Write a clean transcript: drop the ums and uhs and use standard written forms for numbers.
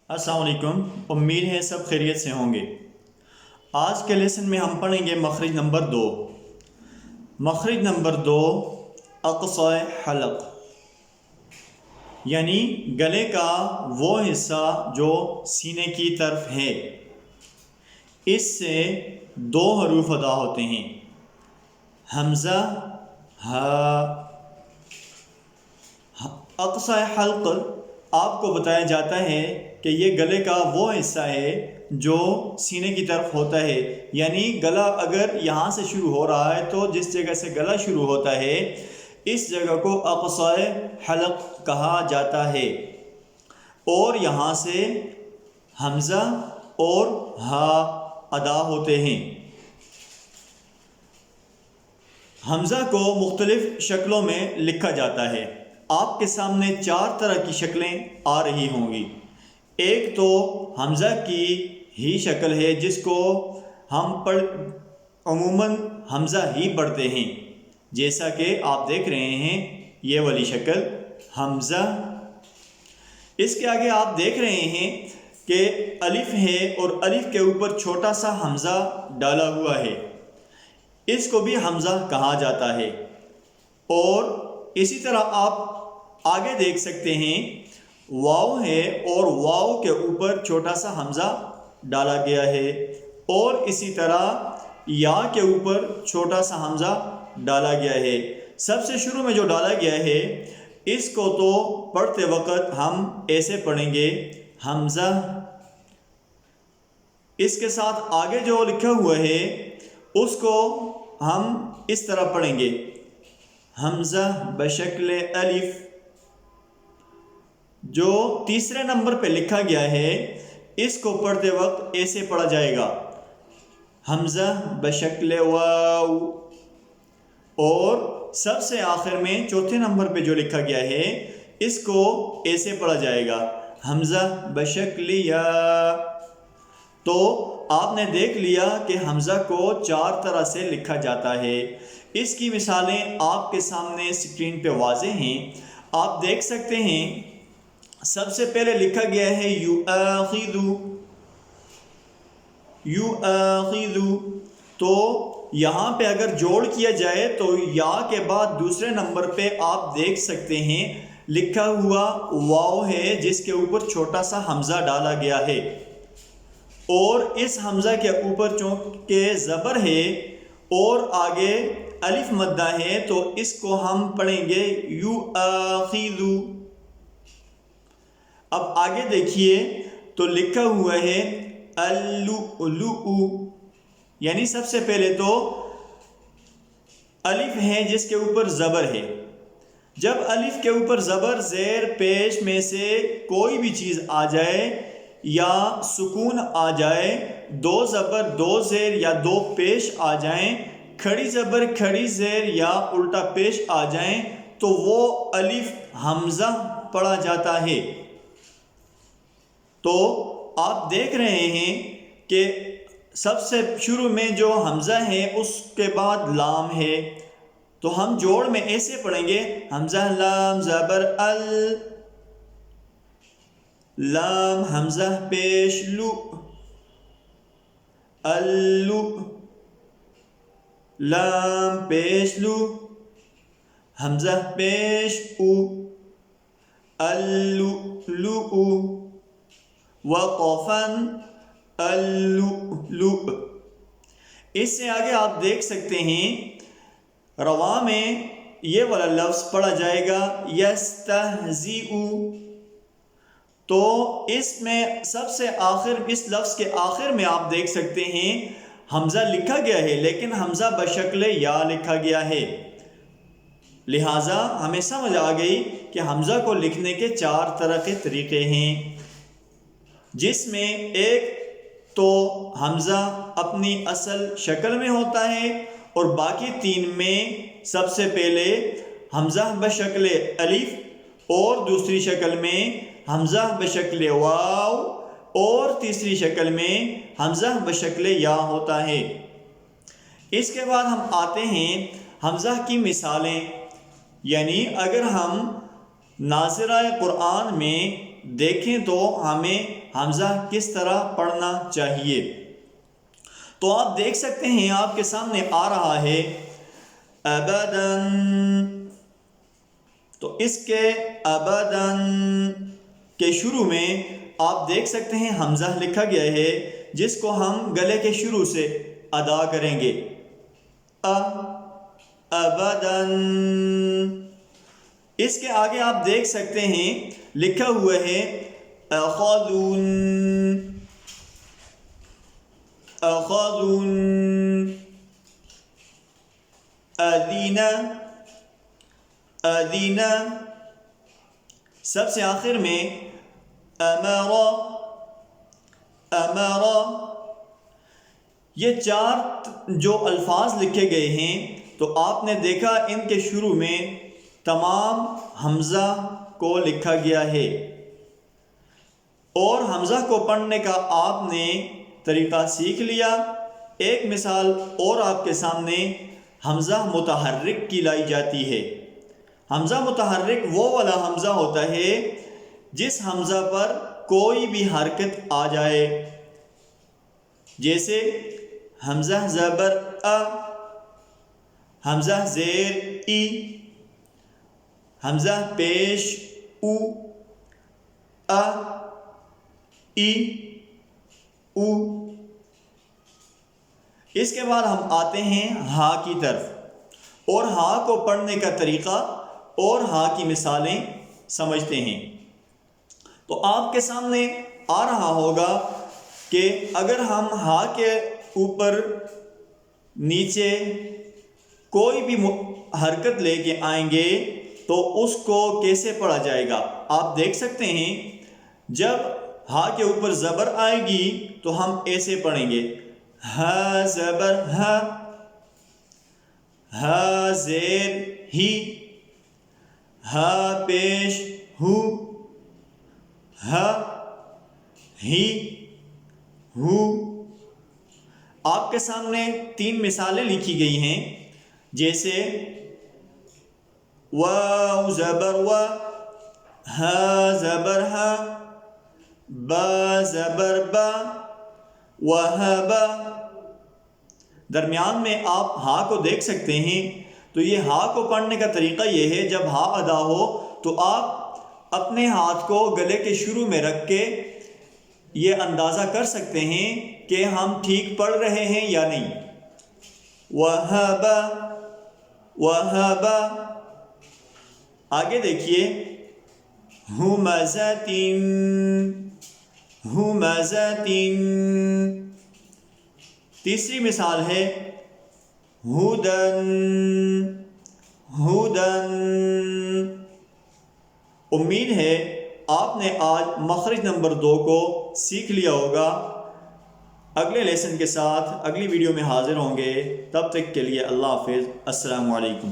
السلام علیکم، امید ہے سب خیریت سے ہوں گے۔ آج کے لیسن میں ہم پڑھیں گے مخرج نمبر 2۔ مخرج نمبر 2 اقصی حلق، یعنی گلے کا وہ حصہ جو سینے کی طرف ہے۔ اس سے 2 حروف ادا ہوتے ہیں، حمزہ ہا۔ اقصی حلق آپ کو بتایا جاتا ہے کہ یہ گلے کا وہ حصہ ہے جو سینے کی طرف ہوتا ہے، یعنی گلا اگر یہاں سے شروع ہو رہا ہے تو جس جگہ سے گلا شروع ہوتا ہے اس جگہ کو اقصی حلق کہا جاتا ہے، اور یہاں سے حمزہ اور ہا ادا ہوتے ہیں۔ حمزہ کو مختلف شکلوں میں لکھا جاتا ہے۔ آپ کے سامنے 4 طرح کی شکلیں آ رہی ہوں گی۔ ایک تو حمزہ کی ہی شکل ہے جس کو ہم عموماً حمزہ ہی پڑھتے ہیں، جیسا کہ آپ دیکھ رہے ہیں یہ والی شکل حمزہ۔ اس کے آگے آپ دیکھ رہے ہیں کہ الف ہے اور الف کے اوپر چھوٹا سا حمزہ ڈالا ہوا ہے، اس کو بھی حمزہ کہا جاتا ہے۔ اور اسی طرح آپ آگے دیکھ سکتے ہیں واو ہے اور واو کے اوپر چھوٹا سا حمزہ ڈالا گیا ہے، اور اسی طرح یا کے اوپر چھوٹا سا حمزہ ڈالا گیا ہے۔ سب سے شروع میں جو ڈالا گیا ہے اس کو تو پڑھتے وقت ہم ایسے پڑھیں گے حمزہ، اس کے ساتھ آگے جو لکھا ہوا ہے اس کو ہم اس طرح پڑھیں گے حمزہ بشکل الف۔ جو تیسرے نمبر پہ لکھا گیا ہے اس کو پڑھتے وقت ایسے پڑھا جائے گا حمزہ بشکل واو، اور سب سے آخر میں چوتھے نمبر پہ جو لکھا گیا ہے اس کو ایسے پڑھا جائے گا حمزہ بشکل یا۔ تو آپ نے دیکھ لیا کہ حمزہ کو 4 طرح سے لکھا جاتا ہے۔ اس کی مثالیں آپ کے سامنے اسکرین پہ واضح ہیں، آپ دیکھ سکتے ہیں۔ سب سے پہلے لکھا گیا ہے یؤاخذ، یؤاخذ، تو یہاں پہ اگر جوڑ کیا جائے تو یا کے بعد دوسرے نمبر پہ آپ دیکھ سکتے ہیں لکھا ہوا واو ہے جس کے اوپر چھوٹا سا حمزہ ڈالا گیا ہے، اور اس حمزہ کے اوپر چونکہ زبر ہے اور آگے الف مدہ ہے تو اس کو ہم پڑھیں گے یؤاخذ۔ اب آگے دیکھیے تو لکھا ہوا ہے اللؤلؤ، یعنی سب سے پہلے تو الف ہے جس کے اوپر زبر ہے۔ جب الف کے اوپر زبر زیر پیش میں سے کوئی بھی چیز آ جائے یا سکون آ جائے، 2 زبر 2 زیر یا 2 پیش آ جائیں، کھڑی زبر کھڑی زیر یا الٹا پیش آ جائیں تو وہ الف حمزہ پڑھا جاتا ہے۔ تو آپ دیکھ رہے ہیں کہ سب سے شروع میں جو حمزہ ہے اس کے بعد لام ہے، تو ہم جوڑ میں ایسے پڑھیں گے حمزہ لام زبر ال، لام حمزہ پیش لو، اللو، لام پیش لو، حمزہ پیش او، اللؤلؤ، وقفن اللؤلؤ۔ اس سے آگے آپ دیکھ سکتے ہیں رواں میں یہ والا لفظ پڑھا جائے گا یستہزئ، تو اس میں سب سے آخر اس لفظ کے آخر میں آپ دیکھ سکتے ہیں حمزہ لکھا گیا ہے لیکن حمزہ بشکل یا لکھا گیا ہے، لہٰذا ہمیں سمجھ آ گئی کہ حمزہ کو لکھنے کے 4 طرح کے طریقے ہیں، جس میں ایک تو حمزہ اپنی اصل شکل میں ہوتا ہے، اور باقی 3 میں سب سے پہلے حمزہ بشکل الف، اور دوسری شکل میں حمزہ بشکل واو، اور تیسری شکل میں حمزہ بشکل یا ہوتا ہے۔ اس کے بعد ہم آتے ہیں حمزہ کی مثالیں، یعنی اگر ہم ناظرہ قرآن میں دیکھیں تو ہمیں حمزہ کس طرح پڑھنا چاہیے۔ تو آپ دیکھ سکتے ہیں آپ کے سامنے آ رہا ہے ابداً، تو اس کے ابداً کے شروع میں آپ دیکھ سکتے ہیں حمزہ لکھا گیا ہے، جس کو ہم گلے کے شروع سے ادا کریں گے، ابداً۔ اس کے آگے آپ دیکھ سکتے ہیں لکھا ہوا ہے اخذن، اخذن، اذن، اذن۔ سب سے آخر میں امر، امر۔ یہ 4 جو الفاظ لکھے گئے ہیں تو آپ نے دیکھا ان کے شروع میں تمام حمزہ کو لکھا گیا ہے، اور حمزہ کو پڑھنے کا آپ نے طریقہ سیکھ لیا۔ ایک مثال اور آپ کے سامنے حمزہ متحرک کی لائی جاتی ہے۔ حمزہ متحرک وہ والا حمزہ ہوتا ہے جس حمزہ پر کوئی بھی حرکت آ جائے، جیسے حمزہ زبر ا، حمزہ زیر ای، حمزہ پیش او، ا، ای، او۔ اس کے بعد ہم آتے ہیں ہا کی طرف، اور ہا کو پڑھنے کا طریقہ اور ہا کی مثالیں سمجھتے ہیں۔ تو آپ کے سامنے آ رہا ہوگا کہ اگر ہم ہا کے اوپر نیچے کوئی بھی حرکت لے کے آئیں گے تو اس کو کیسے پڑھا جائے گا۔ آپ دیکھ سکتے ہیں جب ہا کے اوپر زبر آئے گی تو ہم ایسے پڑھیں گے، ہا زبر ہا، ہا زیر ہی، ہا پیش ہو، ہا ہی ہو۔ آپ کے سامنے 3 مثالیں لکھی گئی ہیں، جیسے واو زبر و، ہا زبر ہا، با زبر با، وہبا۔ درمیان میں آپ ہا کو دیکھ سکتے ہیں۔ تو یہ ہا کو پڑھنے کا طریقہ یہ ہے، جب ہا ادا ہو تو آپ اپنے ہاتھ کو گلے کے شروع میں رکھ کے یہ اندازہ کر سکتے ہیں کہ ہم ٹھیک پڑھ رہے ہیں یا نہیں۔ وہبا، وہبا۔ آگے دیکھیے ہمزۃ، ہمزۃ۔ تیسری مثال ہے ہدن، ہدن۔ امید ہے آپ نے آج مخرج نمبر 2 کو سیکھ لیا ہوگا۔ اگلے لیسن کے ساتھ اگلی ویڈیو میں حاضر ہوں گے، تب تک کے لیے اللہ حافظ، السلام علیکم۔